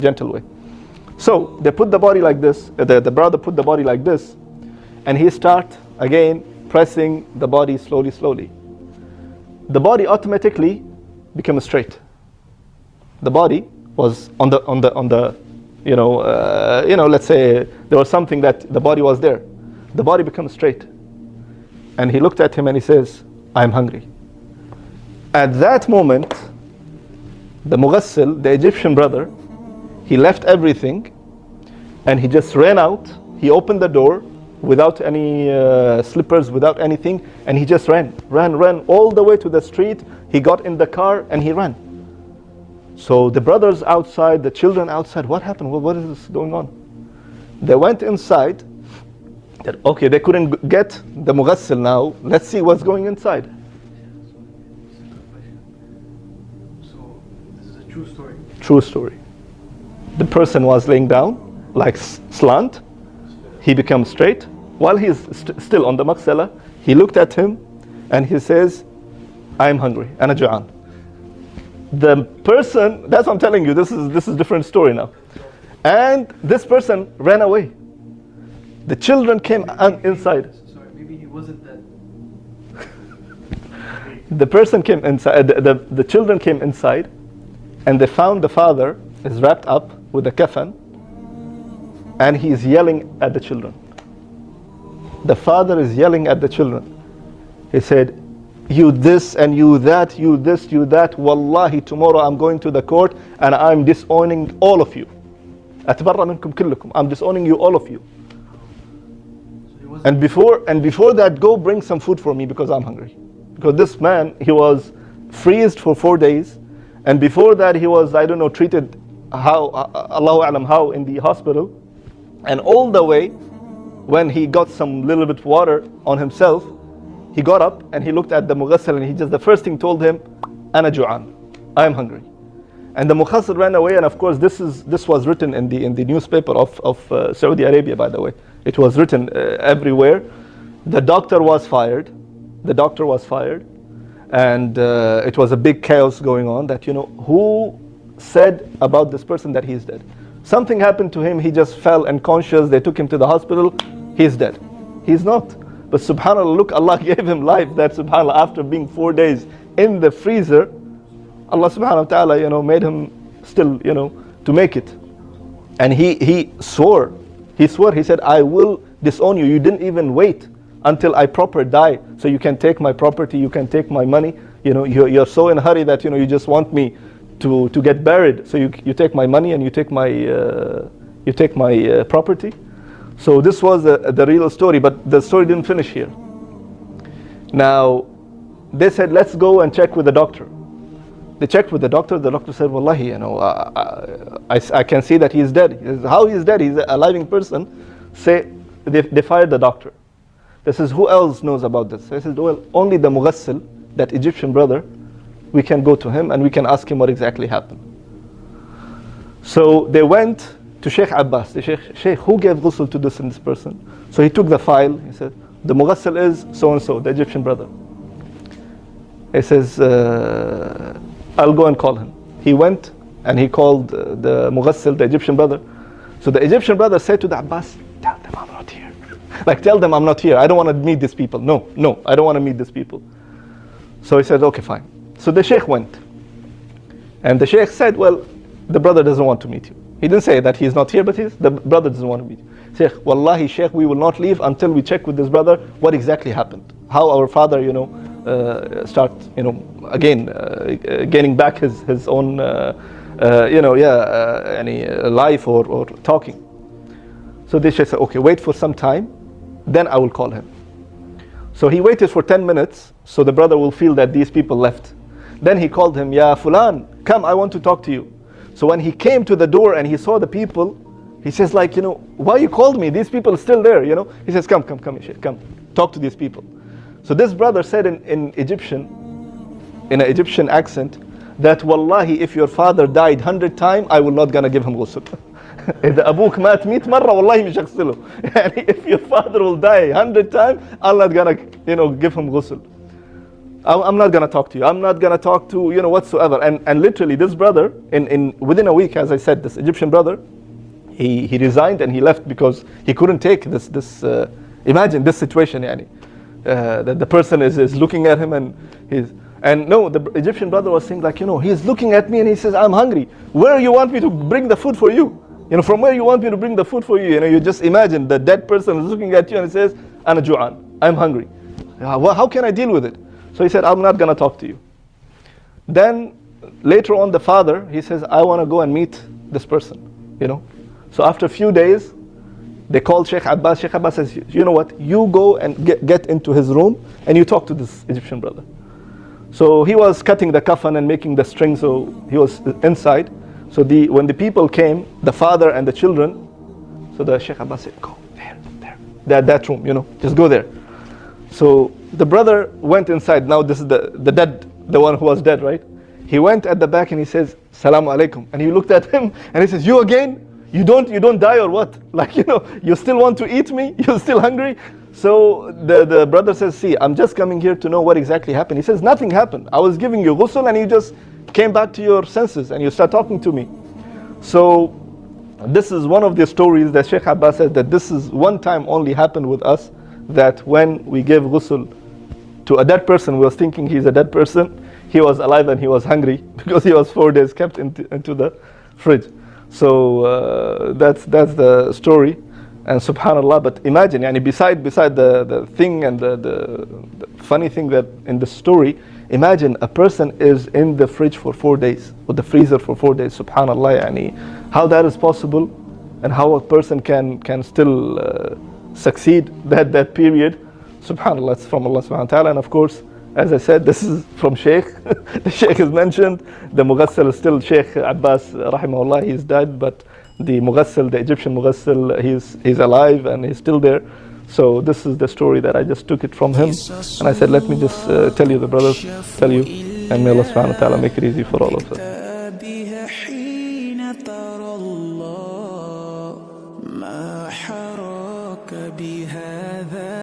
gentle way. So they put the body like this, the brother put the body like this, and he start again pressing the body slowly. The body automatically became straight. The body was on the let's say there was something that the body was there. The body becomes straight. And he looked at him and he says, I'm hungry. At that moment, the Mughassil, the Egyptian brother, he left everything and he just ran out. He opened the door without any slippers, without anything, and he just ran all the way to the street. He got in the car and he ran. So the brothers outside, the children outside, what happened? What is this going on? They went inside. Okay, they couldn't get the Mughassil now. Let's see what's going inside. So this is a true story? True story. The person was laying down, like slant. He becomes straight. While he's still on the Mughsala, he looked at him and he says, I'm hungry, ana ju'an. The person, that's what I'm telling you, this is a different story now. And this person ran away. The children came inside. Sorry, maybe he wasn't that. The person came inside, the children came inside, and they found the father is wrapped up with a kafan, and he is yelling at the children. The father is yelling at the children. He said, you this and you that, you this, you that. Wallahi, tomorrow I'm going to the court and I'm disowning all of you. أتبرأ منكم كلكم. I'm disowning you, all of you. And before that, go bring some food for me because I'm hungry. Because this man, he was freezed for 4 days, and before that he was, I don't know, treated how, Allahu A'lam, how in the hospital. And all the way, when he got some little bit water on himself, he got up and he looked at the Mughassil and he just, the first thing told him, Ana ju'an, I am hungry. And the Mughassil ran away, and of course this was written in the newspaper of Saudi Arabia, by the way. It was written everywhere. The doctor was fired, and it was a big chaos going on that, who said about this person that he's dead. Something happened to him, he just fell unconscious, they took him to the hospital, he's dead. He's not. But subhanAllah, look, Allah gave him life, that subhanAllah, after being 4 days in the freezer, Allah subhanahu wa ta'ala, made him still, to make it. And he swore, he said, I will disown you. You didn't even wait until I proper die, so you can take my property, you can take my money. You're so in a hurry that, you just want me to get buried. So you take my money and you take my property. So this was the real story, but the story didn't finish here. Now, they said, let's go and check with the doctor. They checked with the doctor said, Wallahi, I can see that he's dead. He says, how he's dead? He's a living person. They fired the doctor. They says, who else knows about this? They said, well, only the Mughassil, that Egyptian brother, we can go to him and we can ask him what exactly happened. So they went to Sheikh Abbas. The Sheikh, who gave ghusl to this person? So he took the file. He said, the Mughassil is so-and-so, the Egyptian brother. He says, I'll go and call him. He went and he called the Mughassil, the Egyptian brother. So the Egyptian brother said to the Abbas, tell them I'm not here. Tell them I'm not here. I don't want to meet these people. No, I don't want to meet these people. So he said, okay, fine. So the Sheikh went. And the Sheikh said, well, the brother doesn't want to meet you. He didn't say that he's not here, but the brother doesn't want to meet you. Sheikh, Wallahi, Sheikh, we will not leave until we check with this brother what exactly happened. How our father, start, again, gaining back his own, life or talking. So the Sheikh said, okay, wait for some time, then I will call him. So he waited for 10 minutes, so the brother will feel that these people left. Then he called him, Ya Fulan, come, I want to talk to you. So when he came to the door and he saw the people, he says why you called me? These people are still there, He says, come, Sheikh, come, talk to these people. So this brother said in an Egyptian accent, that Wallahi, if your father died 100 times, I will not gonna give him ghusl. إذا أبوك مات 100 مرة والله مش هغسله. If your father will die 100 times, I'm not gonna, give him ghusl. I'm not going to talk to you. I'm not going to talk to, whatsoever. And literally this brother, within a week, as I said, this Egyptian brother, he resigned and he left because he couldn't take this imagine this situation, yani. That the person is looking at him and no, the Egyptian brother was saying like, he's looking at me and he says, I'm hungry. Where you want me to bring the food for you? From where you want me to bring the food for you? You just imagine the dead person is looking at you and he says, Ana ju'an, I'm hungry. How can I deal with it? So he said, I'm not going to talk to you. Then later on the father, he says, I want to go and meet this person, So after a few days, they called Sheikh Abbas. Sheikh Abbas says, you know what? You go and get into his room and you talk to this Egyptian brother. So he was cutting the kafan and making the string, so he was inside. So when the people came, the father and the children, so the Sheikh Abbas said, go there, that room, just go there. So the brother went inside. Now this is the one who was dead, right? He went at the back and he says, Salaam alaikum. And he looked at him and he says, you again? You don't die or what? Like, you still want to eat me? You're still hungry? So the brother says, see, I'm just coming here to know what exactly happened. He says, nothing happened. I was giving you ghusl and you just came back to your senses and you start talking to me. So this is one of the stories that Sheikh Abbas said that this is one time only happened with us, that when we gave ghusl to a dead person, we was thinking he's a dead person, he was alive and he was hungry because he was 4 days kept into the fridge. So that's the story, and subhanallah. But imagine, beside the thing and the funny thing that in the story, imagine a person is in the fridge for 4 days, or the freezer for 4 days. Subhanallah, how that is possible, and how a person can still succeed that period. Subhanallah, it's from Allah subhanahu wa ta'ala. And of course, as I said, this is from Sheikh. The Sheikh is mentioned. The Mughassal is still Sheikh Abbas, rahimahullah, he's dead, but the Mughassal, the Egyptian Mughassal, he's alive and he's still there. So this is the story that I just took it from him. And I said, let me just tell you, the brothers, tell you. And may Allah subhanahu wa ta'ala make it easy for all of us. ما حراك بها